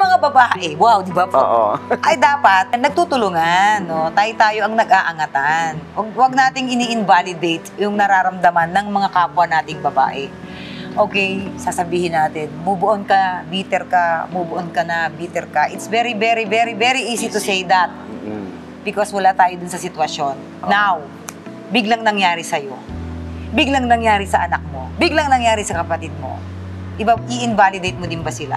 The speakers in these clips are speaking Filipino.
tayong mga babae, wow, di ba po? Oo. Ay dapat nagtutulungan, no? Tayo ang nag-aangatan. Huwag nating ini-invalidate yung nararamdaman ng mga kapwa nating babae. Okay, sasabihin natin, move on ka, bitter ka, move on ka na, bitter ka. It's very, very, very, very easy to say that. Because wala tayo dun sa sitwasyon. Now, biglang nangyari sa'yo. Biglang nangyari sa anak mo. Biglang nangyari sa kapatid mo. I-invalidate mo din ba sila?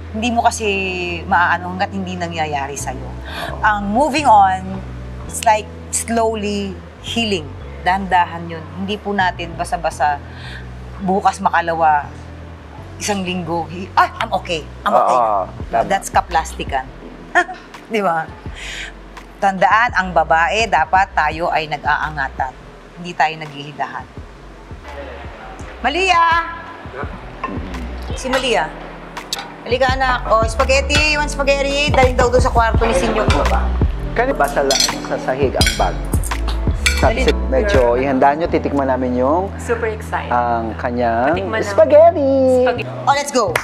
Hindi mo kasi maaano hanggat hindi nangyayari sa'yo. Ang moving on, it's like slowly healing. Dahan-dahan yun. Hindi po natin basa-basa bukas makalawa, isang linggo, I'm okay. I'm okay. That's kaplastikan. Di ba? Tandaan, ang babae, dapat tayo ay nag-aangatan. Hindi tayo naghihidahan. Malia! Si Malia. Halika anak. O, spaghetti. You want spaghetti? Daling daw doon sa kwarto ni Senyor ko ba? Kani ba sa sahig ang bag? Medyo ihanda nyo, titikman namin yung super excited. Ang kanyang spaghetti. Oh, let's go.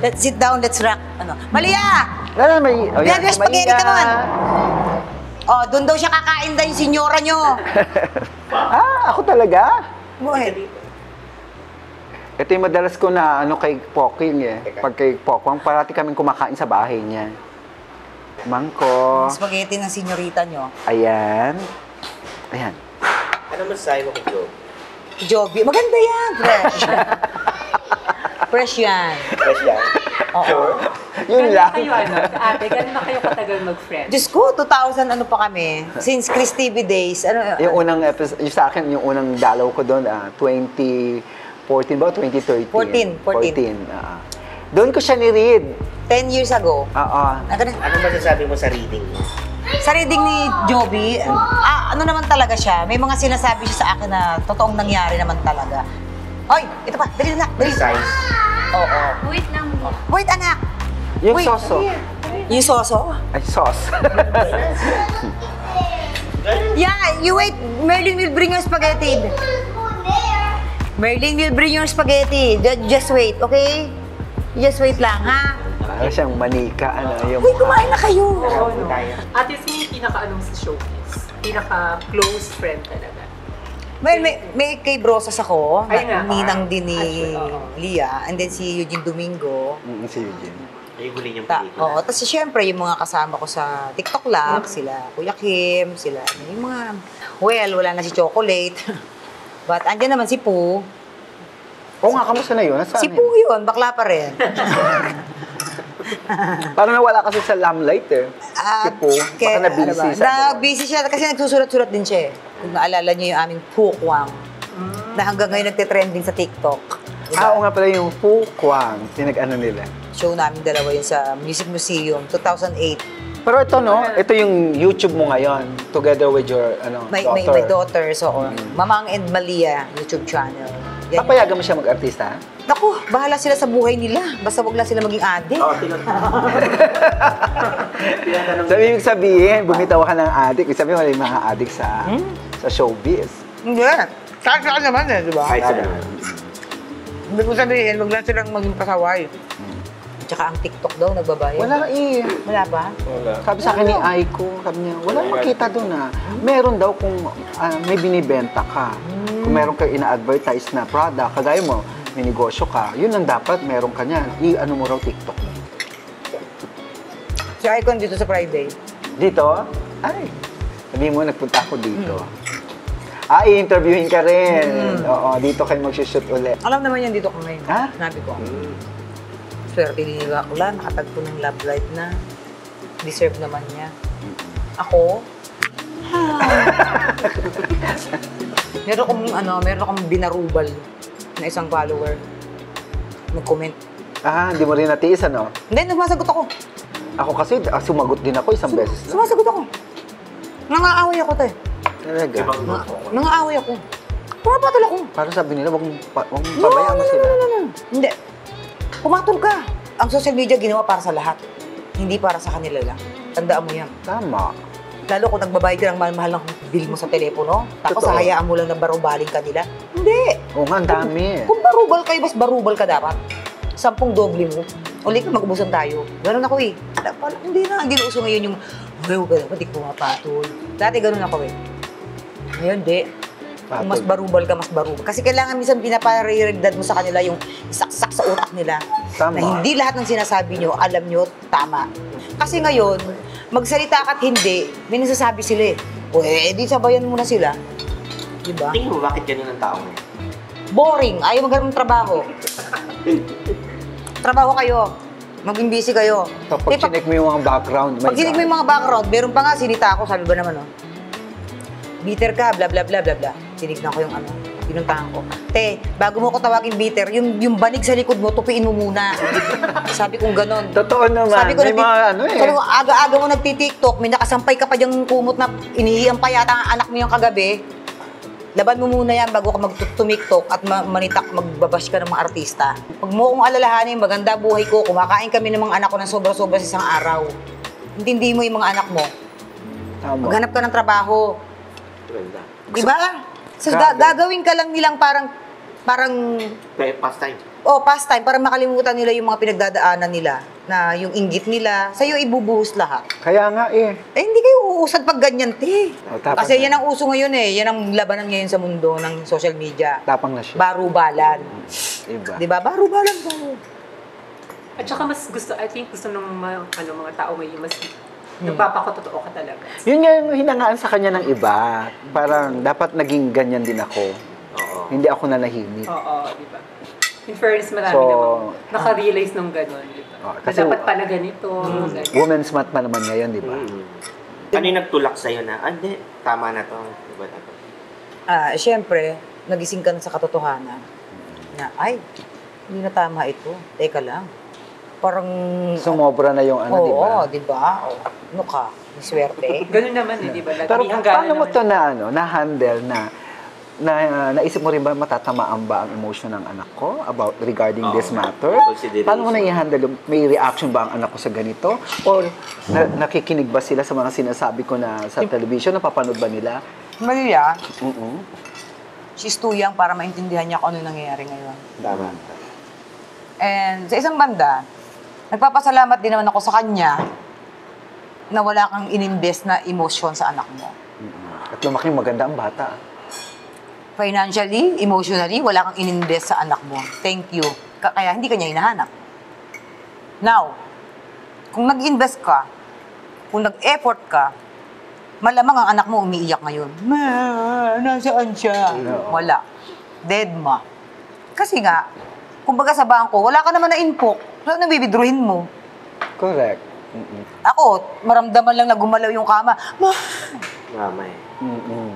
Let's sit down, let's rock. Ano? Malia! Wala may... Yan, yung spaghetti ka naman. Oh, doon daw siya kakain dahil yung senyora nyo. Ako talaga? Go ahead. Ito yung madalas ko na ano kay Poking eh. Pag kay Pokwang, parati kaming kumakain sa bahay niya. Mangko. Spaghetti ng senyorita nyo. Ayan. Ayan. Ano masasabi mo kay Joe? Joby. Maganda yan, fresh. Fresh yan. Fresh yan? Oo. Yun Gano'n lang. kayo, ate, gano'n na kayo katagal mag-friend? Diyos ko, 2000 ano pa kami. Since Chris TV days. Ano, Yung unang episode, yung sa akin, yung unang dalaw ko doon, 2014 ba o 2013? 14. Doon ko siya ni-read. 10 years ago. Oo. Ano masasabi mo sa reading mo? Sa reading ni Joby, ano naman talaga siya, may mga sinasabi siya sa akin na totoong nangyari naman talaga. Hoy, ito pa, dali na, dali. Precise. Oo. Wait lang. Wait, anak. Yung Wait. soso. Yung soso? Ay, sauce. Yeah, you wait. Merlin will bring your spaghetti. Merlin will bring your spaghetti. Just wait, okay? Just wait lang, ha? Para siyang manika, ano, yung... Uy, kumain na kayo. Ate, sino yung pinaka-anong sa showbiz? Pinaka-close friend talaga? May kay Brosas ako, Ay, nga. ninang din ni Actually, oo. Lia, and then si Eugene Domingo. Si Eugene. Yung huli niyang Oo, pelikula. tapos siyempre yung mga kasama ko sa TikTok Lab, sila Kuya Kim, sila yung mga, well, wala na si Chocolate. But andyan naman si Poo. Oo nga, kamusta na yun? Nasaan Si Poo yun, bakla pa rin. Parang nawala kasi sa lamplight eh. Si Po, baka na-busy sa... Na-busy siya kasi nagsusulat-sulat din siya eh. Kung naalala niyo yung aming Pukwang na hanggang ngayon nagte-trending sa TikTok. Diba? Oo nga pala yung Po Kwang, pinag-ano nila. Show namin dalawa yun sa Music Museum, 2008. Pero ito no, ito yung YouTube mo ngayon, together with your My daughter. daughter, so Mamang and Malia YouTube channel. Yan. Papayagan mo siya mag-artista? Naku, bahala sila sa buhay nila. Basta wag lang sila maging adik. So, ibig sabihin, bumitaw ka ng adik. Ibig sabihin, wala yung mga adik sa showbiz. Hindi. Kahit saan naman eh, di ba? Kahit sa naman. Hindi ko sabihin, wag lang silang maging pasaway. Tsaka ang TikTok daw, nagbabayad. Wala eh. Wala ba? Sabi sa akin ni Aiko, sabi niya, wala makita doon ah. Meron daw kung may binibenta ka. Kung meron kayo ina-advertise na product, kagaya mo, may negosyo ka, yun ang dapat meron ka niyan. I-ano mo raw TikTok mo. Si Icon dito sa Friday. Dito? Ay, sabihin mo, nagpunta ako dito. I-interviewin ka rin. Oo, dito kayo mag-shoot ulit. Alam naman yan dito ko ngayon. Ha? Sinabi ko. Swerte din nila ako lang, nakatagpo ng love life na. Deserve naman niya. Ako? meron akong binarubal na isang follower. Nag-comment. Hindi mo rin natiis, ano? Hindi, sumasagot ako. Ako kasi, sumagot din ako isang beses lang. Sumasagot ako. Nangaaway ako, te. Talaga. Nangaaway ako. Pumapatol ako. Parang sabi nila, wag mong pabayaan mo sila. No. Hindi. Pumatol ka. Ang social media ginawa para sa lahat. Hindi para sa kanila lang. Tandaan mo yan. Tama. Lalo kung nagbabayad ka ng mahal-mahal ng bill mo sa telepono, tapos Totoo. hayaan mo lang na barubaling ka nila. Hindi. Oo nga, ang dami. Kung barubal kayo, mas barubal ka dapat. 10 doble mo. Uli ka, mag-ubusan tayo. Ganun ako eh. Hindi na uso ngayon yung, ay, huwag ka dapat, di pumapatol. Dati ganun ako eh. Ngayon, di. Kung mas barubal ka, mas barubal. Kasi kailangan minsan pinaparirigdad mo sa kanila yung isaksak sa utak nila. Tama. Na hindi lahat ng sinasabi nyo, alam nyo, tama. Kasi ngayon, magsalita ka at hindi, may nasasabi sila eh. O di sabayan mo na sila. Diba? Tingin mo, bakit ganun ang tao ngayon? Boring. Ayaw magkaroon ng trabaho. Trabaho kayo. Maging busy kayo. So, pag chinek mo yung mga background, Pag sinig mo yung mga background, meron pa nga sinita ako, sabi ba naman, bitter ka, bla bla bla bla bla. Sinignan ko yung pinuntahan ko. Te, bago mo ko tawagin bitter, yung banig sa likod mo, tupiin mo muna. Sabi kong ganon. Totoo naman. Sabi ko, may mga ano eh. sabi ko, aga-aga mo nagtitiktok, may nakasampay ka pa diyang kumot na inihiyan pa yata ang anak mo yung kagabi. Laban mo muna yan bago ka magtumiktok at manitak, magbabash ka ng mga artista. Pag mo kong alalahanin, maganda buhay ko, kumakain kami ng mga anak ko ng sobra-sobra sa isang araw. Intindi mo yung mga anak mo. Tama. Maghanap ka ng trabaho. Ganda. Diba? So, gagawin ka lang nilang parang Pastime. pastime para makalimutan nila yung mga pinagdadaanan nila na yung inggit nila, sa'yo ibubuhos lahat. Kaya nga eh. Eh, hindi kayo uusad pag ganyan, te. Tapang Kasi na. yan ang uso ngayon eh. Yan ang labanan ngayon sa mundo ng social media. Tapang na siya. Barubalan. Iba. Di ba? Barubalan ba? At saka mas gusto, I think gusto ng mga tao may mas nagpapakatotoo ka talaga. Yun nga yung hinangaan sa kanya ng iba. Parang dapat naging ganyan din ako. Oo. Hindi ako nanahimik. Oo, di ba? In fairness, marami So, namang naka-realize nung gano'n, di ba? Oh, Na kasi- dapat pala ganito, ganyan. Women's month pa naman ngayon, di ba? Ano yung nagtulak sa'yo na, hindi, tama na to. Diba na to? Siyempre, nagising ka na sa katotohanan. Na, ay, hindi na tama ito. Teka lang. Parang... Sumobra na yung ano, di ba? Oo, di ba? Ano ka? May swerte. Ganun naman eh, di ba? Pero May hangganan paano mo naman. to na-handle na naisip mo rin ba matatamaan ba ang emotion ng anak ko about regarding this matter? Consideration. Paano mo na i-handle? May reaction ba ang anak ko sa ganito? Or nakikinig ba sila sa mga sinasabi ko na sa television? Napapanood ba nila? Maria, Mm-mm. she's too young para maintindihan niya kung ano yung nangyayari ngayon. Tama. And sa isang banda, nagpapasalamat din naman ako sa kanya na wala kang ininvest na emotion sa anak mo. Mm-mm. At lumaking maganda ang bata. Financially, emotionally, wala kang ininvest sa anak mo. Thank you. Kaya hindi ka niya hinahanap. Now, kung nag-invest ka, kung nag-effort ka, malamang ang anak mo umiiyak ngayon. Ma, nasaan siya? Oo. Wala. Dead ma. Kasi nga, kumbaga sa bangko, wala ka naman na info. So, nabibidruhin mo. Correct. Mm-mm. Ako, maramdaman lang na gumalaw yung kama. Ma, Mama eh. Mm-mm.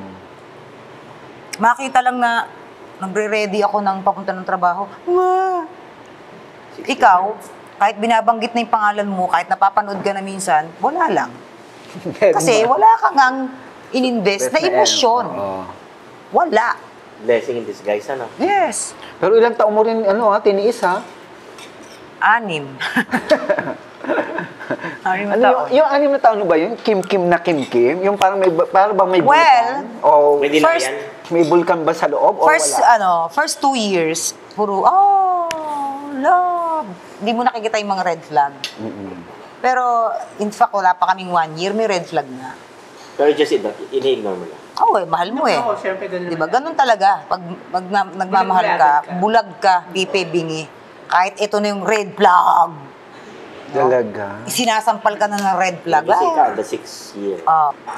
makita lang na nagre-ready ako ng papunta ng trabaho. Ma, ikaw, kahit binabanggit na yung pangalan mo, kahit napapanood ka na minsan, wala lang. Kasi wala kang ang ininvest na emosyon. Oo. Wala. Blessing in disguise, ano? Yes. Pero ilang taon mo rin, tiniis ha? 6. 6 na Ano taon. yung 6 na taon ba yun? Kim-kim na kim-kim? Yung parang parang bang may Well, bulkan? O May First- dinayan. may bulkan ba sa loob o First, wala? first 2 years, puro, love. Hindi mo nakikita yung mga red flag. Mm-mm. Pero, in fact, wala pa kaming 1 year, may red flag na. Pero just ini-ignore mo lang. Oo, mahal mo eh. Oo, syempre ganun Di ba? naman. Ganun talaga. Pag nagmamahal ka, bulag ka, pipe, bingi. Kahit ito na yung red flag. Talaga. Sinasampal ka na ng red flag. Nagising ka on the 6th year.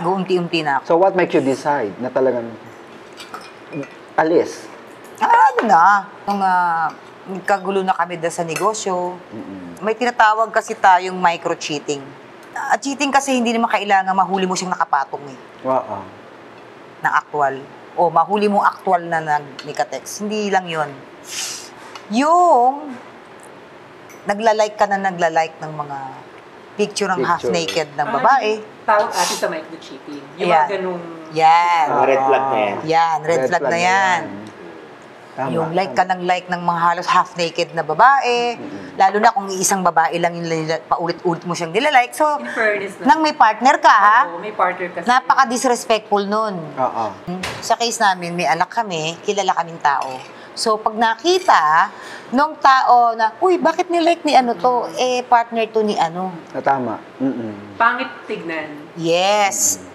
Guunti-unti na ako. So what makes you decide na talagang alis? Ano na, nung nagkagulo na kami sa negosyo, may tinatawag kasi tayong micro-cheating. At cheating kasi hindi naman kailangan mahuli mo siyang nakapatong eh, Oo. na actual. O mahuli mo actual na nag-text. Hindi lang yon. Yung nagla-like ka na nagla-like ng mga picture ng Picture. half-naked ng babae. Tawag atin sa micro-cheating. Yung Ayan. mga ganung... Yan. Red flag na yan. Yan, red flag na yan. Tama, Yung like tama. ka ng like ng mga halos half-naked na babae, lalo na kung isang babae lang yung paulit-ulit mo siyang nilalike. So, In fairness na. nang may partner ka, ha? Oo, may partner kasi. Napaka-disrespectful nun. Oo. Sa case namin, may anak kami, kilala kaming tao. So, pag nakita nung tao na, uy, bakit nilike ni ano to? Eh, partner to ni ano. Tama. Mm-mm. Pangit tignan. Yes.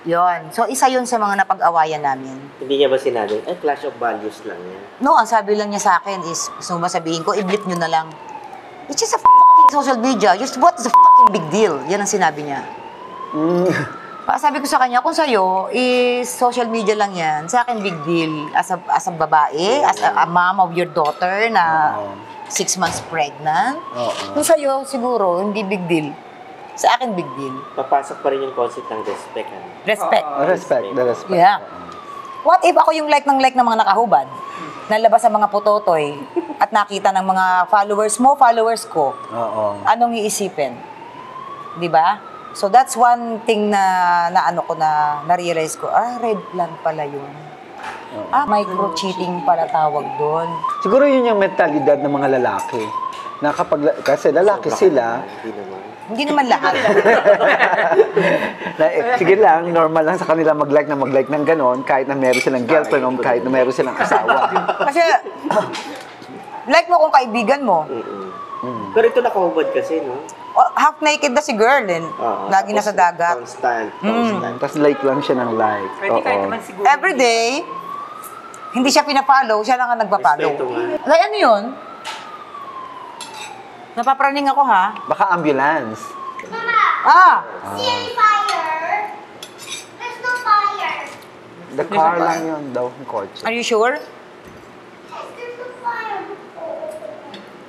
Yon. So, isa yun sa mga napag-awayan namin. Hindi niya ba sinabi, clash of values lang yan? No, ang sabi lang niya sa akin is, gusto mo ba sabihin ko, i-blip nyo na lang. It's just a fucking social media. Just what is the fucking big deal? Yan ang sinabi niya. Sabi ko sa kanya, kung sa'yo, is social media lang yan. Sa akin, big deal. As a babae, as a mom of your daughter na 6 months pregnant. Kung sa'yo, siguro, hindi big deal. Sa akin, big deal. Papasok pa rin yung concept ng respect. Ano? Respect. Respect, the respect. Yeah. What if ako yung like ng mga nakahubad? Nalabas sa mga putotoy at nakita ng mga followers mo, followers ko. Oo. Anong iisipin? Di ba? So that's one thing na na-realize ko, red flag pala yun. Micro-cheating pala tawag doon. Siguro yun yung mentalidad ng mga lalaki. Na kasi lalaki sila, Hindi naman. Hindi naman lahat. sige lang, normal lang sa kanila mag-like ng ganon, kahit na meron silang girlfriend o kahit na meron silang asawa. Kasi, like mo kung kaibigan mo, Pero ito nakahubad kasi, no? half naked na si girl, lagi nasa dagat. Constant. Tapos like lang siya ng like. Pwede kahit naman siguro. Every day, hindi siya pinapollow, siya lang ang nagpa-follow. Respeto nga. Like ano yun? Napapraning ako ha. Baka ambulance. See any fire? There's no fire. The car lang yun daw, yung kotse. Are you sure? Yes, there's no fire.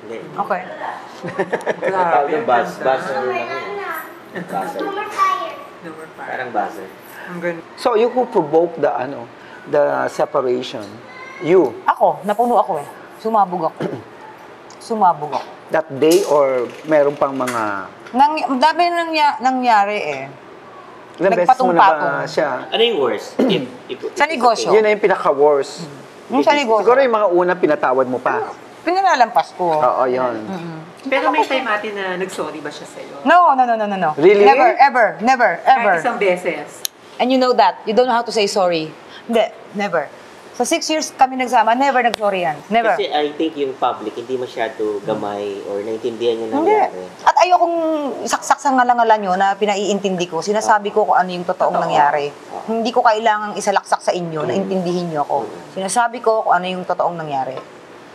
Hindi. Okay. Tawag yung buzzer. No more fire. No more fire. Parang buzzer. Ang ganun. So, you who provoked the separation? You. Ako, napuno ako eh. Sumabog ako. That day or meron pang mga... Dami nangyari eh. Ilang beses mo na ba Nagpatong-patong. siya? Ano yung worst? Sa negosyo. Yun na yung pinaka-worst. Yung sa negosyo. Siguro yung mga una pinatawad mo pa. Pinalalampas ko. Oo, yun. Pero may time ate na nag-sorry ba siya sa'yo? No. Really? Never, ever. Kahit isang beses. And you know that. You don't know how to say sorry. Hindi, never. Sa 6 years kami nagsama, never nag-sorry yan. Never. Kasi I think yung public, hindi masyado gamay or naintindihan yung Hindi. nangyari. At ayokong saksak sa ngalangalan nyo na pinaiintindi ko. Sinasabi ko kung ano yung totoong nangyari. Hindi ko kailangang isalaksak sa inyo na intindihin nyo ako. Sinasabi ko kung ano yung totoong nangyari.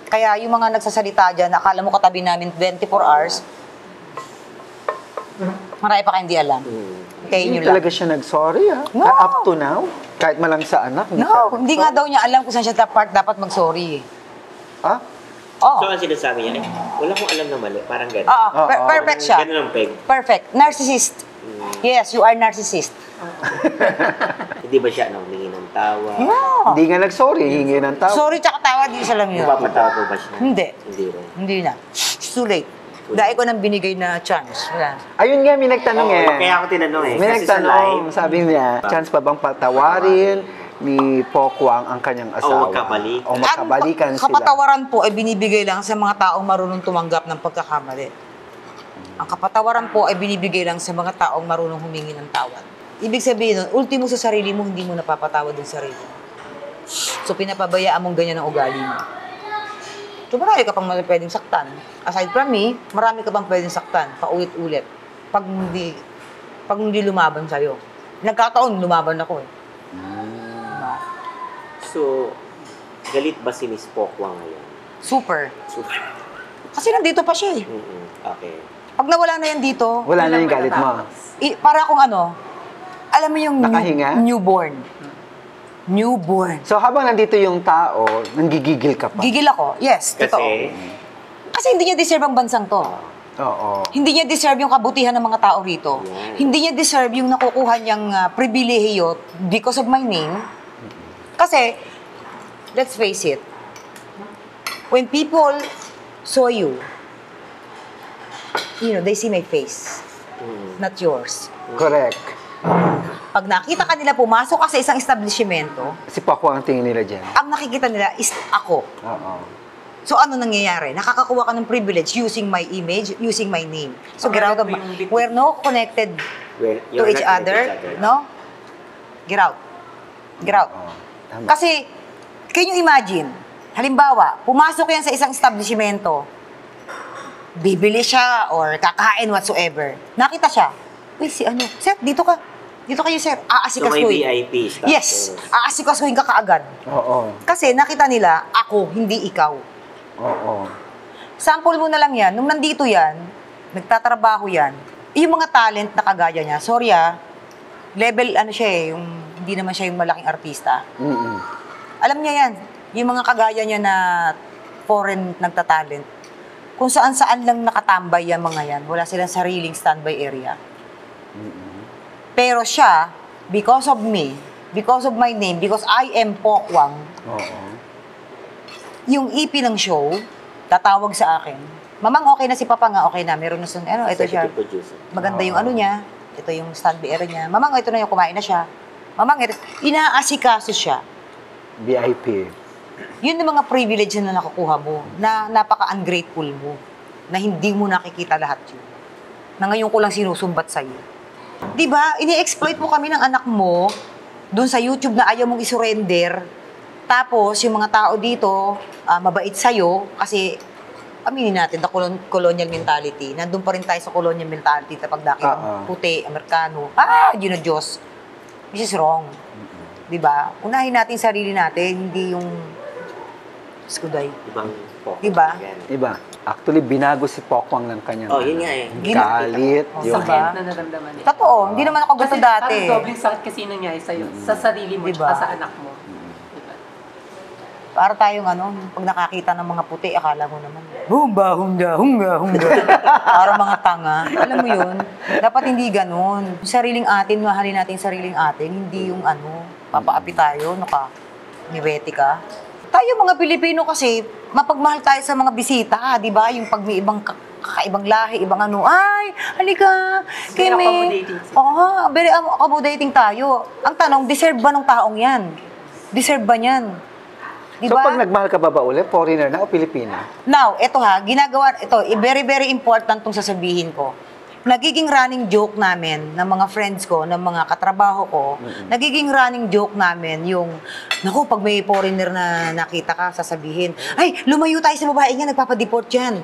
Kaya yung mga nagsasalita dyan, akala mo katabi namin 24 hours, marami pa kayong hindi alam. Kaya Hindi nyo lang. talaga siya nag-sorry, ha? No. Up to now? Kahit malang sa anak? No, hindi nga daw niya alam kung saan siya dapat mag-sorry. Ha? Oh. So, ang sinasabi niya, wala kong alam na mali. Parang gano'n. Oo, perfect siya. Gano'n ang peg. Perfect. Narcissist. Yes, you are narcissist. Hindi ba siya humingi ng tawa? No. Hindi nga nag-sorry, hingi ng tao. Sorry tsaka tawa, di isa lang yun. Napapatawa po ba siya? Hindi. Hindi rin. Hindi na. It's too late. Dahil ko nang binigay na chance. Wala. Ayun nga, may nagtanong Oo, eh. kaya ako tinanong eh. May Kasi sa nagtanong, live, sabi niya, chance pa bang patawarin ni Pokwang ang kanyang asawa? magkabalik. O magkabalikan Ang sila. kapatawaran po ay binibigay lang sa mga taong marunong tumanggap ng pagkakamali. Ang kapatawaran po ay binibigay lang sa mga taong marunong humingi ng tawad. Ibig sabihin nun, ultimo sa sarili mo, hindi mo napapatawad ng sarili mo. So, pinapabayaan mong ganyan ang ugali mo. So, marami ka pang pwedeng saktan. Aside from me, marami ka pang pwedeng saktan, paulit-ulit. Pag hindi lumaban sa'yo. Nagkataon, lumaban ako eh. No. So, galit ba si Miss Pokwang ngayon? Super. Super. Kasi nandito pa siya eh. Okay. Pag nawala na yan dito, Wala na yung galit mo. para akong alam mo yung Nakahinga? newborn. Newborn. So habang nandito yung tao, nanggigigil ka pa. Gigil ako. Yes, totoo. Kasi, Kasi hindi niya deserve ang bansang to. Oo. Hindi niya deserve yung kabutihan ng mga tao rito. Yeah. Hindi niya deserve yung nakukuha niyang pribilehiyo because of my name. Kasi, let's face it, when people saw you, they see my face, not yours. Correct. Pag nakita ka nila pumasok ka sa isang establishmento, Si Pokwang ang tingin nila dyan. ang nakikita nila is ako. Oo. So ano nangyayari? Nakakakuha ka ng privilege using my image, using my name. So get out of my... We're no connected to each other, no? Get out. Get out. Oo. Tama. Kasi, can you imagine, Halimbawa, pumasok yan sa isang establishmento, bibili siya or kakain whatsoever. Nakita siya, uy, si ano, sir, dito ka. Dito kayo, sir. So may Aasikasuhin. VIP status. Yes, aasikasuhin ka kaagad. Oo. Kasi nakita nila, ako, hindi ikaw. Oo. Sample mo na lang yan, nung nandito yan, nagtatrabaho yan, yung mga talent na kagaya niya, sorry level ano siya yung hindi naman siya yung malaking artista. Mm-mm. Alam niya yan, yung mga kagaya niya na foreign nagtatalent, kung saan-saan lang nakatambay yung mga yan, wala silang sariling standby area. Pero siya, because of me, because of my name, because I am Pokwang, Oo. yung EP ng show, tatawag sa akin, Mamang, okay na si Papa nga, okay na. Meron na ito siya. Executive producer. Maganda yung ano niya. Ito yung standby area niya. Mamang, ito na yung kumain na siya. Mamang, ito. Inaasikaso siya. VIP. Yun yung mga privilege na nakukuha mo, na napaka-ungrateful mo, na hindi mo nakikita lahat yun. Na ngayon ko lang sinusumbat sa'yo. Diba? Ini-exploit mo kami ng anak mo, dun sa YouTube na ayaw mong isurrender. Tapos, yung mga tao dito, mabait sa'yo, kasi aminin natin, the colonial mentality. Nandun pa rin tayo sa colonial mentality kapag nakita puti, Amerikano. Yun na Diyos. This is wrong. Diba? Unahin natin sarili natin, hindi yung skuday. Ibang po. Diba? Iba. Actually, binago si Pokwang ng kanyang Yun nga eh. galit. Oh, Yung, diba? na naramdaman niya. Totoo, hindi naman ako gusto Kasi dati. parang dobling sakit kasi nangyari sa'yo, sa sarili mo, Diba? at sa anak mo. Diba? Para tayong pag nakakita ng mga puti, akala mo naman, humba, humba. Para mga tanga. Alam mo yun? Dapat hindi ganun. Sariling atin, mahalin natin sariling atin, hindi yung papaapi tayo, niwete ka. Tayo mga Pilipino kasi, mapagmahal tayo sa mga bisita, di ba? Yung pag may ibang kakaibang lahi, ibang ay, halika, Very Kimi. accommodating. Oo, very accommodating tayo. Ang tanong, deserve ba ng taong yan? Deserve ba niyan? Di So, ba? pag nagmahal ka ba uli, foreigner na o Pilipina? Now, very, very important tong sasabihin ko. Nagiging running joke namin ng mga friends ko, ng mga katrabaho ko, nagiging running joke namin yung, naku, pag may foreigner na nakita ka, sasabihin, ay, lumayo tayo sa babae niya, nagpapadeport yan.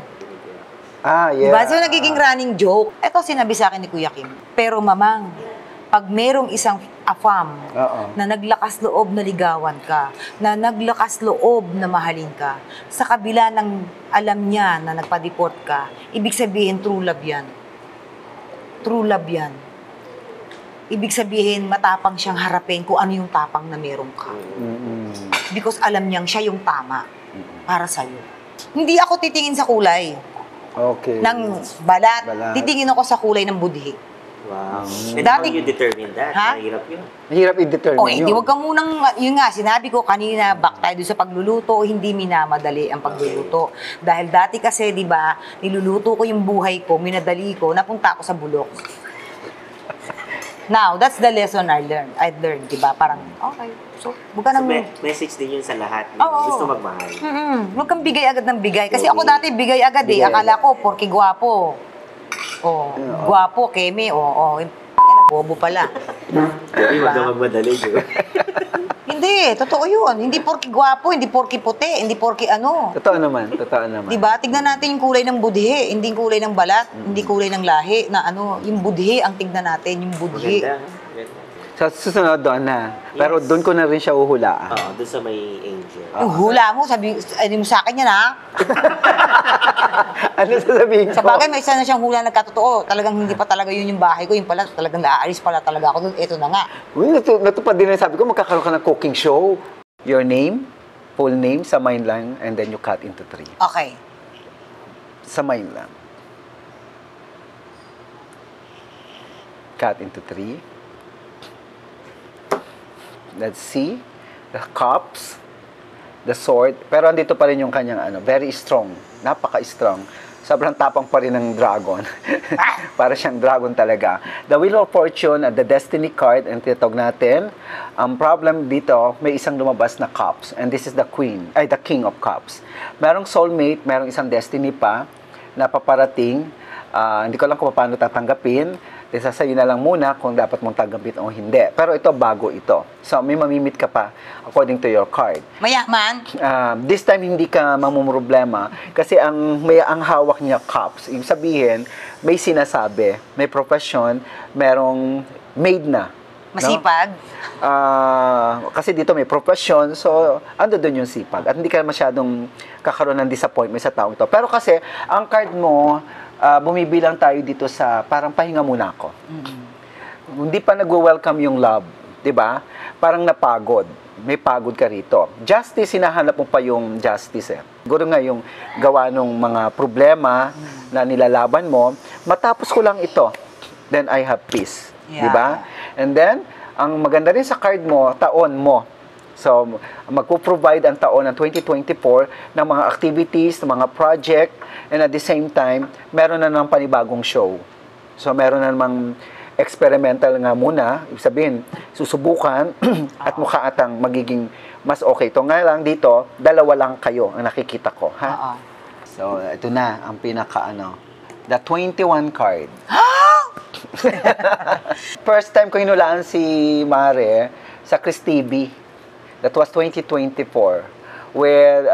Yeah. Diba? So, nagiging running joke. Ito sinabi sa akin ni Kuya Kim. Pero mamang, pag merong isang afam na naglakas loob na ligawan ka, na naglakas loob na mahalin ka, sa kabila ng alam niya na nagpa-deport ka, ibig sabihin true love yan. True love yan. Ibig sabihin matapang siyang harapin kung ano yung tapang na meron ka. Because alam niyang siya yung tama para sa'yo. Hindi ako titingin sa kulay Okay. ng balat. Titingin ako sa kulay ng budhi. Wow. And Dati- how you determine that? Ha? Mahirap yun. Mahirap i-determine Hindi yun. wag ka munang, yun nga, sinabi ko kanina, back tayo doon sa pagluluto, hindi minamadali ang pagluluto. Dahil dati kasi, di ba, niluluto ko yung buhay ko, minadali ko, napunta ako sa bulok. Now, that's the lesson I learned, di ba? Parang, okay, so, wag ka So, nang... message din yun sa lahat. Oo. Gusto magmahal. Huwag kang bigay agad ng bigay. Kasi Okay. ako dati bigay agad eh. Bigay Akala ko, porke gwapo. Gwapo, keme, bobo pala. Hindi, wag na magmadali. Diba? Hindi, totoo yun. Hindi porke gwapo, hindi porke puti, hindi porke Totoo naman. Diba? Tignan natin yung kulay ng budhi, hindi yung kulay ng balat, hindi kulay ng lahi, na yung budhi ang tignan natin, yung budhi. Maganda. Maganda. Sa susunod doon na. Pero Yes. doon ko na rin siya uhulaan. Oo, doon sa may angel. Yung hula mo, sabi mo sa akin yan ha. Ano sasabihin ko? Sa bagay, may isa na siyang hula nagkatotoo. Talagang hindi pa talaga yun yung bahay ko, yung pala talagang naaalis pala talaga ako doon. Ito na nga. Uy, natupad din ang sabi ko, magkakaroon ka ng cooking show. Your name, full name, samayin lang, and then you cut into 3. Okay. Samayin lang. Cut into 3. Let's see. The cups, the sword. Pero andito pa rin yung kanyang very strong. Napaka-strong. Sobrang tapang pa rin ng dragon. Para siyang dragon talaga. The Wheel of Fortune at the Destiny card, ang tinatawag natin. Ang problem dito, may isang lumabas na cups. And this is the the King of Cups. Merong soulmate, merong isang destiny pa na paparating. Hindi ko lang kung paano tatanggapin. Isa sa'yo na lang muna kung dapat mong tanggapin o hindi. Pero ito, bago ito. So, may mamimit ka pa according to your card. Mayaman. This time, hindi ka mamumroblema kasi ang hawak niya cups. Ibig sabihin, may sinasabi, may profession, merong maid na. Masipag. Kasi dito may profession, so ando doon yung sipag. At hindi ka masyadong kakaroon ng disappointment sa taong ito. Pero kasi, ang card mo, bumibilang tayo dito sa parang pahinga muna ako. Hindi pa nagwe-welcome yung love, 'di ba? Parang napagod. May pagod ka rito. Justice, hinahanap mo pa yung justice eh. Siguro nga yung gawa ng mga problema na nilalaban mo, matapos ko lang ito, then I have peace. Yeah. 'Di ba? And then, ang maganda rin sa card mo, taon mo. So, magpo-provide ang taon ng 2024 ng mga activities, ng mga project, and at the same time, meron na ng panibagong show. So, meron na namang experimental nga muna, ibig sabihin, susubukan, at mukha atang magiging mas okay. Ito nga lang dito, dalawa lang kayo ang nakikita ko. Ha? So, ito na, ang the 21 card. First time ko hinulaan si Mare sa Chris TV. That was 2024. Where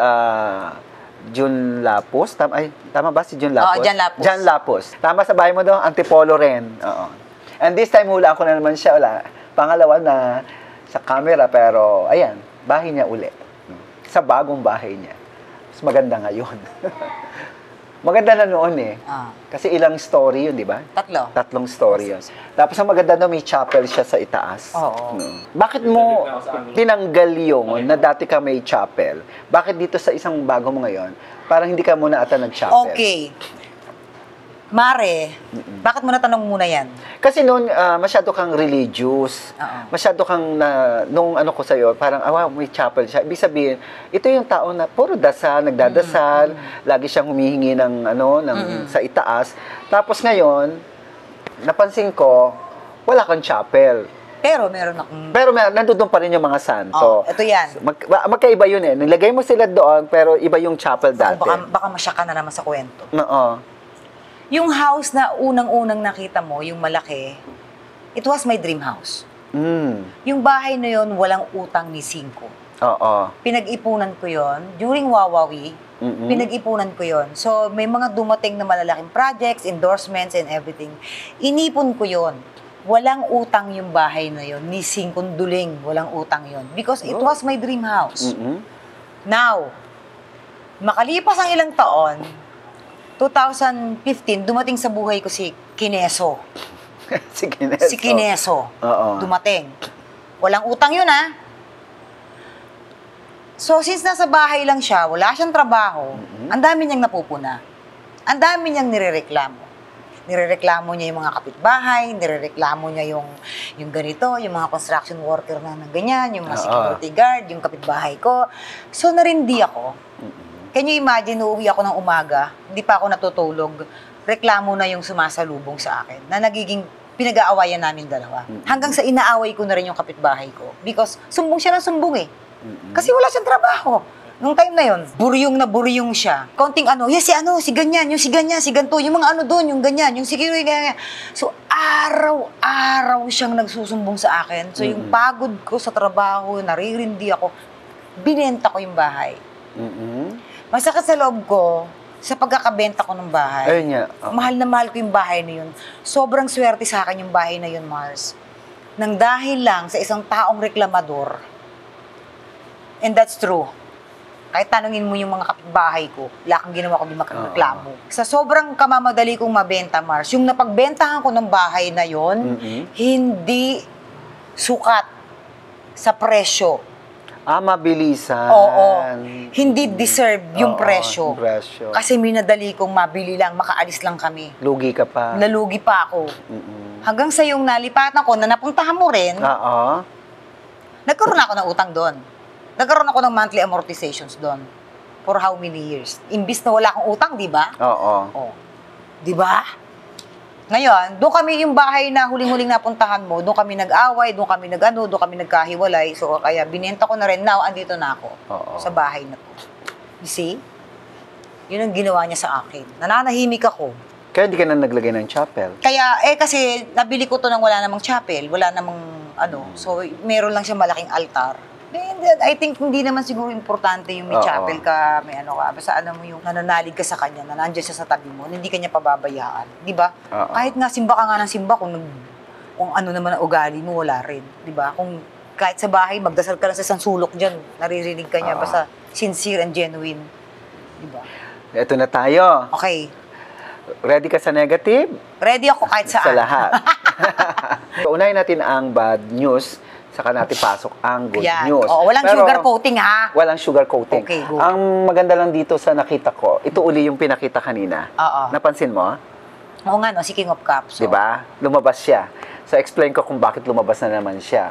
Jun Lapus. Tama ba si Jun Lapus? Oo, Jan Lapus. Jan Lapus. Tama sa bahay mo doon, Antipolo rin. Oo. And this time, hula ko na naman siya. Pangalawa na sa camera, pero ayan, bahay niya uli. Sa bagong bahay niya. Mas maganda ngayon. Maganda na noon eh. Kasi ilang story yun, di ba? Tatlong story yun. Tapos ang maganda na may chapel siya sa itaas. Oo. Bakit mo tinanggal yung na dati ka may chapel? Bakit dito sa isang bago mo ngayon, parang hindi ka muna ata nag-chapel? Okay. Mare, bakit mo natanong muna yan? Kasi noon, masyado kang religious. Masyado kang, nung ano ko sa'yo, parang, may chapel siya. Ibig sabihin, ito yung tao na puro dasal, nagdadasal, lagi siyang humihingi ng, sa itaas. Tapos ngayon, napansin ko, wala kang chapel. Pero meron akong... Pero nandun pa rin yung mga santo. ito yan. Magkaiba yun eh. Nilagay mo sila doon, pero iba yung chapel dati. Baka masya ka na naman sa kwento. Oo. Yung house na unang-unang nakita mo, yung malaki, it was my dream house. Yung bahay na yon walang utang ni Cinco. Oo. Pinag-ipunan ko yon during Wawawi. Pinag-ipunan ko yon. So, may mga dumating na malalaking projects, endorsements, and everything. Inipon ko yon. Walang utang yung bahay na yon ni Cinco Duling. Walang utang yon. Because it was my dream house. Now, makalipas ang ilang taon, 2015, dumating sa buhay ko si Kineso. Si Kineso. Oo. Dumating. Walang utang yun, ha? So, since nasa bahay lang siya, wala siyang trabaho, ang dami niyang napupuna. Ang dami niyang nirereklamo. Nirereklamo niya yung mga kapitbahay, nirereklamo niya yung ganito, yung mga construction worker na ganyan, yung mga security guard, yung kapitbahay ko. So, narindi ako. Can you imagine, uuwi ako ng umaga, hindi pa ako natutulog, reklamo na yung sumasalubong sa akin, na nagiging pinag-aawayan namin dalawa. Hanggang sa inaaway ko na rin yung kapitbahay ko. Because sumbong siya ng sumbong eh. Kasi wala siyang trabaho. Nung time na yon, buryong siya. Konting si ganyan, yung si ganyan, si ganito, yung mga doon, yung ganyan, yung security, ganyan. So, araw-araw siyang nagsusumbong sa akin. So, yung pagod ko sa trabaho, naririndi ako, binenta ko yung bahay. Masakit sa loob ko, sa pagkakabenta ko ng bahay. Ayun nga. Mahal na mahal ko yung bahay na yun. Sobrang swerte sa akin yung bahay na yun, Mars. Nang dahil lang sa isang taong reklamador, and that's true, kahit tanungin mo yung mga kapitbahay ko, wala kang ginawa kundi magreklamo. Sa sobrang kamamadali kong mabenta, Mars, yung napagbentahan ko ng bahay na yun, hindi sukat sa presyo. Mabilisan. Oo. Hindi deserve yung presyo. Presyo. Kasi minadali kong mabili lang, makaalis lang kami. Lugi ka pa. Nalugi pa ako. Hanggang sa yung nalipatan ko, na napuntahan mo rin, nagkaroon ako ng utang doon. Nagkaroon ako ng monthly amortizations doon. For how many years? Imbis na wala akong utang, di ba? Oo. Di ba? Ngayon, doon kami yung bahay na huling-huling napuntahan mo, doon kami nag-away, doon kami doon kami nagkahiwalay. So, kaya binenta ko na rin. Now, andito na ako sa bahay na to. You see? Yun ang ginawa niya sa akin. Nananahimik ako. Kaya hindi ka na naglagay ng chapel. Kaya, kasi nabili ko to nang wala namang chapel, wala namang so meron lang siya malaking altar. Then, I think hindi naman siguro importante yung may Oo. chapel ka, may basta alam mo yung nananalig ka sa kanya, na nandiyan siya sa tabi mo, hindi ka niya pababayaan. Di ba? Oo. Kahit nga simba ka nga ng simba, kung ano naman ang ugali mo, wala rin. Di ba? Kung kahit sa bahay, magdasal ka lang sa isang sulok dyan, naririnig ka niya, Oo. basta sincere and genuine. Di ba? Ito na tayo. Okay. Ready ka sa negative? Ready ako kahit saan. Sa lahat. So, unahin natin ang bad news, saka natin pasok ang good Yan. news. Oo, walang Pero, sugar coating, ha? Walang sugar coating. Okay, go. Ang maganda lang dito sa nakita ko, ito uli yung pinakita kanina. Oo. Napansin mo? Oo nga, no? Si King of Cups. So. Di ba? Lumabas siya. So, explain ko kung bakit lumabas na naman siya.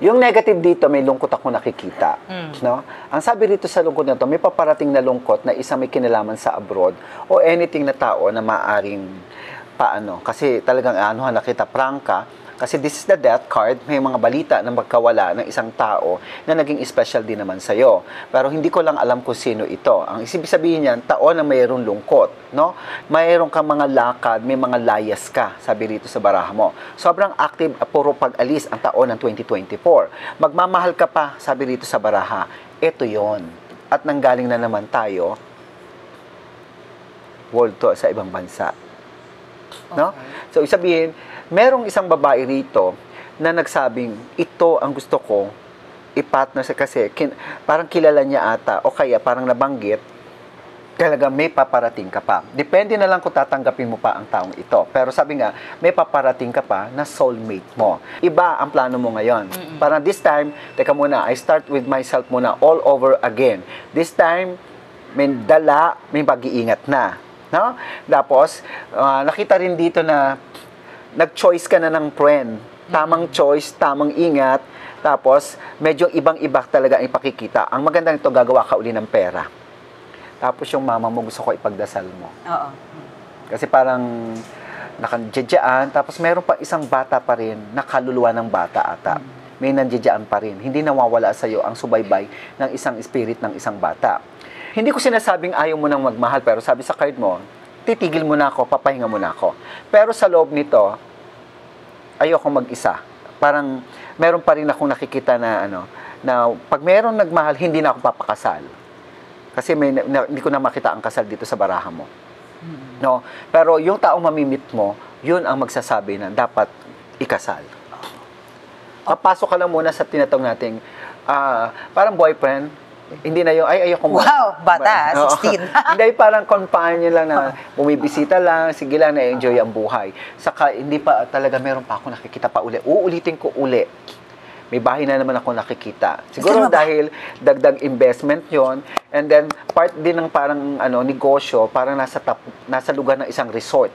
Yung negative dito, may lungkot ako nakikita. No? Ang sabi dito sa lungkot na to, may paparating na lungkot na isang may kinalaman sa abroad o anything na tao na maaring paano. Kasi talagang nakita prangka. Kasi this is the death card, may mga balita na magkawala ng isang tao na naging special din naman sa'yo. Pero hindi ko lang alam kung sino ito. Ang ibig sabihin niyan, taon na mayroong lungkot. No? Mayroong kang mga lakad, may mga layas ka, sabi rito sa baraha mo. Sobrang active, puro pag-alis ang taon ng 2024. Magmamahal ka pa, sabi rito sa baraha. Ito yon. At nanggaling na naman tayo, world to sa ibang bansa. No? So, ibig sabihin, merong isang babae rito na nagsabing, ito ang gusto ko i-partner sa kasi parang kilala niya ata o kaya parang nabanggit, talaga may paparating ka pa. Depende na lang kung tatanggapin mo pa ang taong ito. Pero sabi nga, may paparating ka pa na soulmate mo. Iba ang plano mo ngayon. Parang this time, teka muna, I start with myself muna all over again. This time, may dala, may pag-iingat na. No? Tapos, nakita rin dito na nag-choice ka na ng friend. Tamang choice, tamang ingat. Tapos, medyo ibang-iba talaga ang ipakikita. Ang maganda nito, gagawa ka uli ng pera. Tapos, yung mama mo, gusto ko ipagdasal mo. Oo. Kasi parang nakadyadyaan. Tapos, meron pa isang bata pa rin, nakaluluwa ng bata ata. May nandyadyaan pa rin. Hindi nawawala sa'yo ang subaybay ng isang spirit ng isang bata. Hindi ko sinasabing ayaw mo nang magmahal, pero sabi sa card mo, titigil muna ako, papahinga muna ako. Pero sa loob nito, ayoko mag-isa. Parang meron pa rin akong nakikita na na pag meron nagmahal, hindi na ako papakasal. Kasi hindi ko na makita ang kasal dito sa baraha mo. No? Pero yung taong mamimit mo, yun ang magsasabi na dapat ikasal. Papasok ka lang muna sa tinatawag nating parang boyfriend. Hindi na yung, ayoko mo. Wow, bata, 16. Hindi, parang companion lang na bumibisita lang, sige lang, na-enjoy ang buhay. Saka, hindi pa talaga meron pa ako nakikita pa uli. Uulitin ko uli. May bahay na naman ako nakikita. Siguro dahil dagdag investment yon, and then part din ng parang negosyo, parang nasa lugar ng isang resort.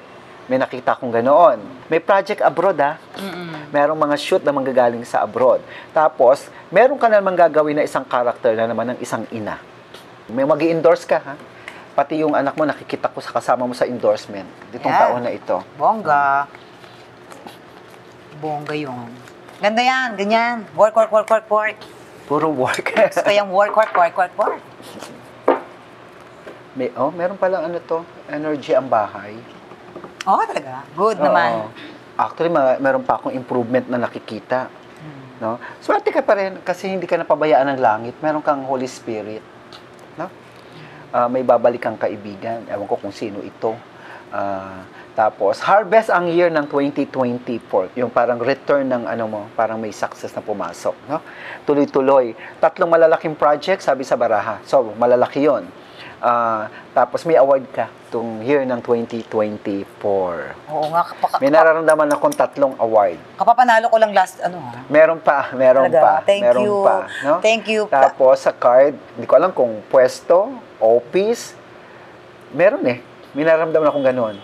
May nakita akong ganoon. May project abroad, Merong mga shoot na manggagaling sa abroad. Tapos, meron ka naman gagawin na isang character na naman ng isang ina. May mag-i-endorse ka, ha? Pati yung anak mo, nakikita ko sa kasama mo sa endorsement. Ditong taon na ito. Bongga. Bongga yun. Ganda yan, ganyan. Work. Puro work. Gusto ko yung work. Meron palang energy ang bahay. Oo, talaga. Good Oo. naman. Actually, meron pa akong improvement na nakikita. No? Swerte ka pa rin kasi hindi ka napabayaan ng langit. Meron kang Holy Spirit. No? May babalik kang kaibigan. Ewan ko kung sino ito. Tapos, harvest ang year ng 2024. Yung parang return ng parang may success na pumasok. No? Tuloy-tuloy. 3 malalaking project, sabi sa baraha. So, malalaki yon. Tapos may award ka itong year ng 2024. Oo nga. May nararamdaman akong 3 award. Kapapanalo ko lang last, Meron pa. Talaga? Thank meron you. pa, no? Thank you. Tapos sa card, hindi ko alam kung pwesto, office, meron May nararamdaman akong ganoon.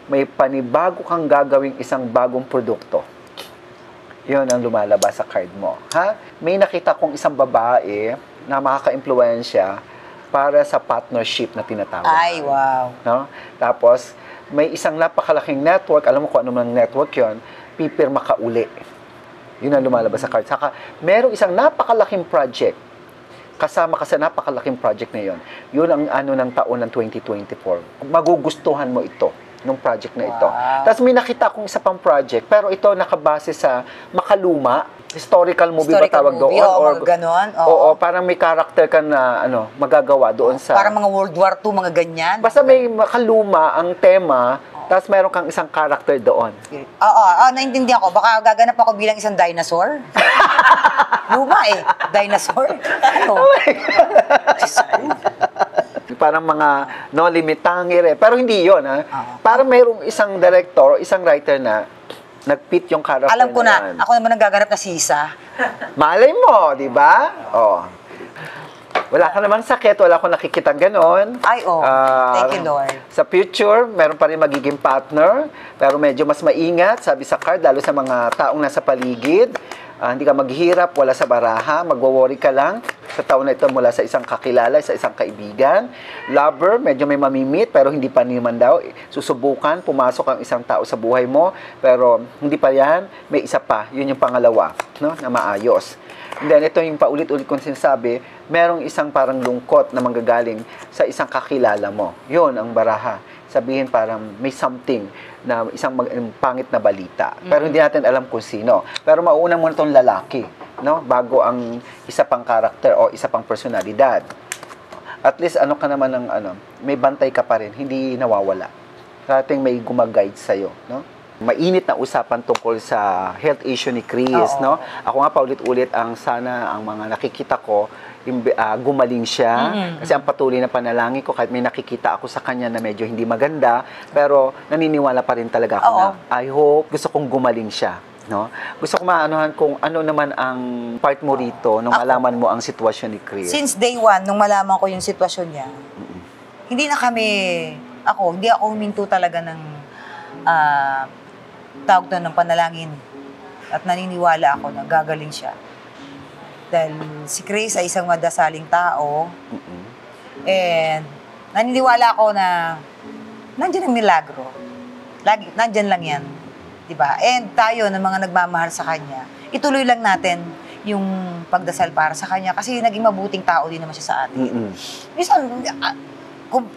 May panibago kang gagawing isang bagong produkto. Yun ang lumalabas sa card mo. Ha? May nakita kong isang babae na makaka-impluwensya para sa partnership na tinatawag. Ay, wow. No? Tapos, may isang napakalaking network, alam mo kung ano mang network yon, pipirma ka uli. Yun ang lumalabas sa card. Saka, merong isang napakalaking project kasama ka sa napakalaking project na yun. Yun ang ano ng taon ng 2024. Magugustuhan mo ito, nung project na ito. Wow. Tapos may nakita akong isa pang project, pero ito nakabase sa makaluma, historical movie ba tawag doon? Or ganon. Oo, parang may character ka na ano, magagawa doon sa... Parang mga World War II, mga ganyan. Basta may makaluma ang tema, tapos meron kang isang character doon. Oo, naintindihan ko. Baka gaganap ako bilang isang dinosaur. Luma eh. Dinosaur. Ano? Parang mga no limit tangere. Pero hindi yon ha. Parang mayroong isang director, isang writer na nag-fit yung character Alam ko na, yan. ako naman ang gaganap na si Isa. Malay mo, di ba? Oh. Wala ka namang sakit, wala akong nakikitang ganon. Ay, thank you, Lord. Sa future, meron pa rin magiging partner, pero medyo mas maingat, sabi sa card, lalo sa mga taong nasa paligid. Hindi ka maghihirap, wala sa baraha, magwo-worry ka lang sa taon na ito mula sa isang kakilala, sa isang kaibigan. Lover, medyo may mamimit, pero hindi pa naman daw. Susubukan, pumasok ang isang tao sa buhay mo, pero hindi pa yan, may isa pa. Yun yung pangalawa, no, na maayos. And then, ito yung paulit-ulit kong sinasabi, merong isang parang lungkot na manggagaling sa isang kakilala mo. Yun ang baraha. Sabihin parang may something na isang pangit na balita. Pero hindi natin alam kung sino. Pero mauna muna itong lalaki, no? Bago ang isa pang karakter o isa pang personalidad. At least ano ka naman ng may bantay ka pa rin, hindi nawawala. Dating may gumaguide sa'yo, no? Mainit na usapan tungkol sa health issue ni Chris, no? Ako nga paulit-ulit ang sana ang mga nakikita ko gumaling siya. Kasi ang patuloy na panalangin ko, kahit may nakikita ako sa kanya na medyo hindi maganda, pero naniniwala pa rin talaga ako na I hope, gusto kong gumaling siya. No? Gusto ko maanuhan kung ano naman ang part mo rito nung malaman mo ang sitwasyon ni Chris. Since day one, nung malaman ko yung sitwasyon niya, hindi ako huminto talaga ng tawag doon ng panalangin. At naniniwala ako na gagaling siya. Dahil si Chris ay isang madasaling tao. And naniniwala ako na nandiyan ang milagro. Nandiyan lang yan. Diba? And tayo na mga nagmamahal sa kanya, ituloy lang natin yung pagdasal para sa kanya kasi naging mabuting tao din naman siya sa atin. Minsan,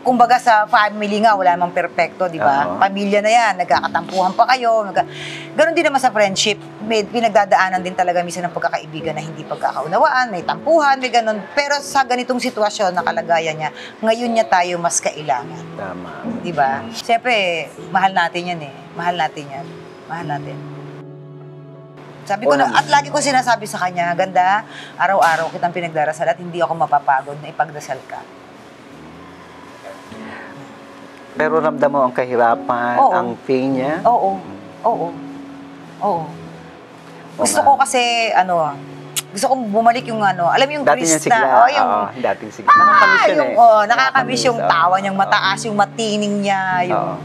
kumbaga sa family nga, wala namang perfecto, di ba? Pamilya na yan, nagkakatampuhan pa kayo. Ganon din naman sa friendship. May pinagdadaanan din talaga minsan ng pagkakaibigan na hindi pagkakaunawaan, may tampuhan, may ganon. Pero sa ganitong sitwasyon na kalagayan niya, ngayon niya tayo mas kailangan. Tama. Di ba? Siyempre, mahal natin yan eh. Mahal natin yan. Mahal natin. Sabi ko na, at lagi ko sinasabi sa kanya, ganda, araw-araw kitang pinagdarasal at hindi ako mapapagod na ipagdasal ka. Pero ramdam mo ang kahirapan, ang pain niya? Oo. Gusto ko kasi, gusto kong bumalik yung alam mo yung dati Chris sigla. na, yung, dating sigla. Nakakamiss yun eh. Nakakamiss yung tawa niyang mataas, yung matining niya, yung...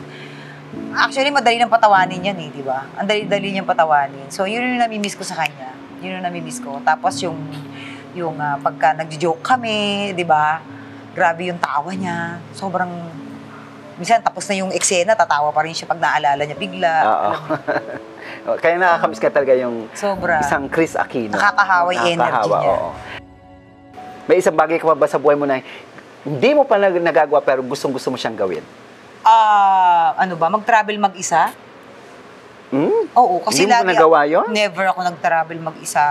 Actually, madali nang patawanin yan eh, di ba? Ang dali-dali niyang patawanin. So, yun yung namimiss ko sa kanya. Yun yung namimiss ko. Tapos yung pagka nagjo-joke kami, di ba? Grabe yung tawa niya. Sobrang... Minsan, tapos na yung eksena, tatawa pa rin siya pag naalala niya bigla. Kaya nakakamiss ka talaga yung Sobra. Isang Chris Aquino. Nakakahawa yung energy niya. May isang bagay ka ba sa buhay mo na hindi mo pa nagagawa pero gustong-gusto mo siyang gawin? Mag-travel mag-isa? Oo, kasi hindi mo nagawa yun? Never ako nag-travel mag-isa.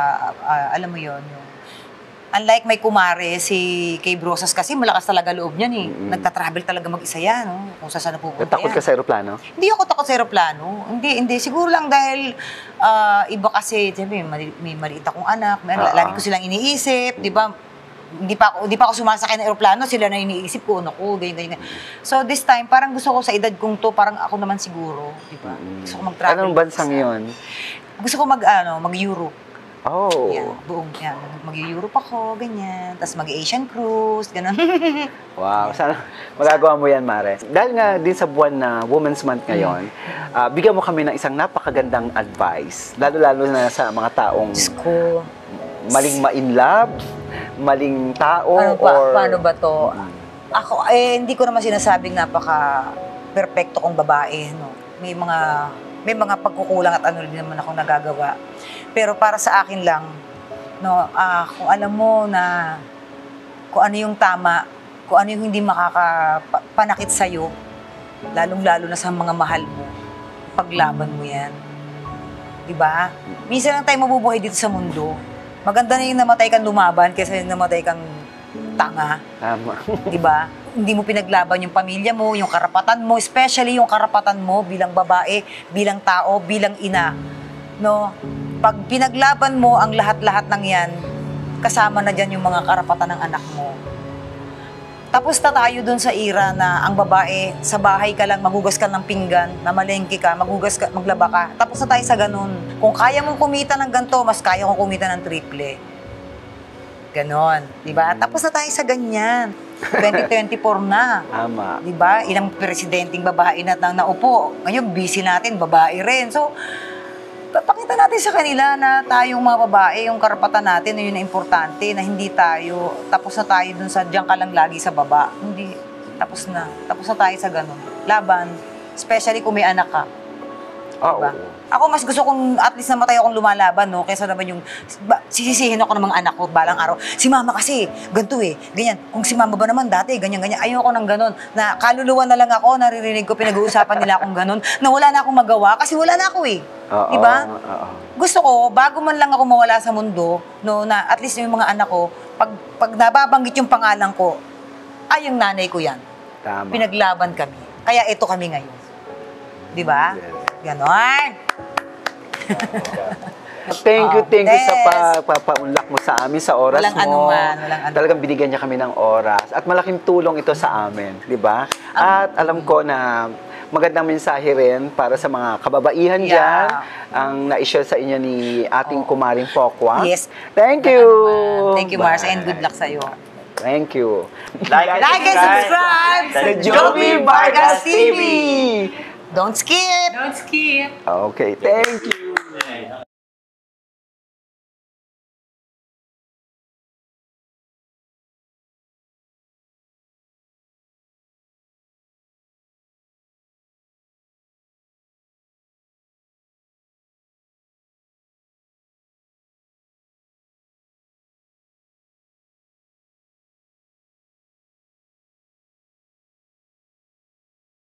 Alam mo yun, unlike may kumare, si Kay Brosas kasi malakas talaga loob niyan eh. Nagta-travel talaga mag-isa yan, no? Kung saan napupunta yan. Takot ka sa aeroplano? Hindi ako takot sa aeroplano. Hindi. Siguro lang dahil iba kasi, may maliit akong anak, lagi ko silang iniisip, di ba? Hindi pa ako sumasakay ng aeroplano, sila na iniisip ko, ganyan. So this time, parang gusto ko sa edad kong to, parang ako naman siguro, di ba? Gusto ko mag-travel. Anong bansang yun? Gusto ko mag-Europe. Oh. Yeah, mag-Europe ako, ganyan. Tapos mag-Asian cruise, gano'n. Wow, sana magagawa mo yan, Mare. Dahil nga din sa buwan na Women's Month ngayon, bigyan mo kami ng isang napakagandang advice. Lalo-lalo na sa mga taong maling ma-in love, maling tao, Paano ba to? Ako, hindi ko naman sinasabing napaka-perfecto kong babae, no? May mga pagkukulang at din naman akong nagagawa. Pero para sa akin lang, no, kung alam mo na kung ano yung tama, kung ano yung hindi makakapanakit sa'yo, lalong-lalo na sa mga mahal mo, paglaban mo yan. Diba? Minsan lang tayo mabubuhay dito sa mundo. Maganda na yung namatay kang lumaban kaysa yung namatay kang tanga. Tama. Diba? Hindi mo pinaglaban yung pamilya mo, yung karapatan mo, especially yung karapatan mo bilang babae, bilang tao, bilang ina. No? Pag pinaglaban mo ang lahat-lahat ng yan, kasama na dyan yung mga karapatan ng anak mo. Tapos na tayo dun sa era na ang babae, sa bahay ka lang, magugas ka ng pinggan, namalengke ka, magugas ka, maglaba ka. Tapos na tayo sa ganun. Kung kaya mong kumita ng ganito, mas kaya kong kumita ng triple. Ganon. Diba? Tapos na tayo sa ganyan. 2024 na. Tama. Diba? Ilang presidenting babae na naupo. Ngayon, busy natin, babae rin. So, papakita natin sa kanila na tayong mga babae, yung karapatan natin, yun na importante, na hindi tayo, tapos na tayo dun sa, diyan ka lang lagi sa baba. Hindi, tapos na. Tapos na tayo sa ganun. Laban. Especially kung may anak ka. Oo. Diba? Ako mas gusto kong at least namatay akong lumalaban, no? Kaysa naman yung sisisihin ako ng mga anak ko balang araw. Si mama kasi, ganito eh, ganyan. Kung si mama ba naman dati, ganyan-ganyan. Ayoko ng ganon. Na kaluluwa na lang ako, naririnig ko, pinag-uusapan nila akong ganon, na wala na akong magawa kasi wala na ako eh. Oo. Diba? Oo. Gusto ko, bago man lang ako mawala sa mundo, no, na at least yung mga anak ko, pag nababanggit yung pangalan ko, ay, yung nanay ko yan. Tama. Pinaglaban kami. Kaya ito kami ngayon. Diba? Yes. Ganon. Thank you Des. sa pagpapaunlak mo sa amin, sa oras Walang mo. anuman, walang anuman. Talagang binigyan niya kami ng oras. At malaking tulong ito sa amin, di ba? At alam ko na magandang mensahe rin para sa mga kababaihan Yeah. dyan ang na-share sa inyo ni ating kumaring Pokwa. Yes. Thank you. Walang anuman. Thank you, Mars, and good luck sa'yo. Thank you. Like and subscribe sa sa Joey Vargas TV. Don't skip! Don't skip! Okay, thank you.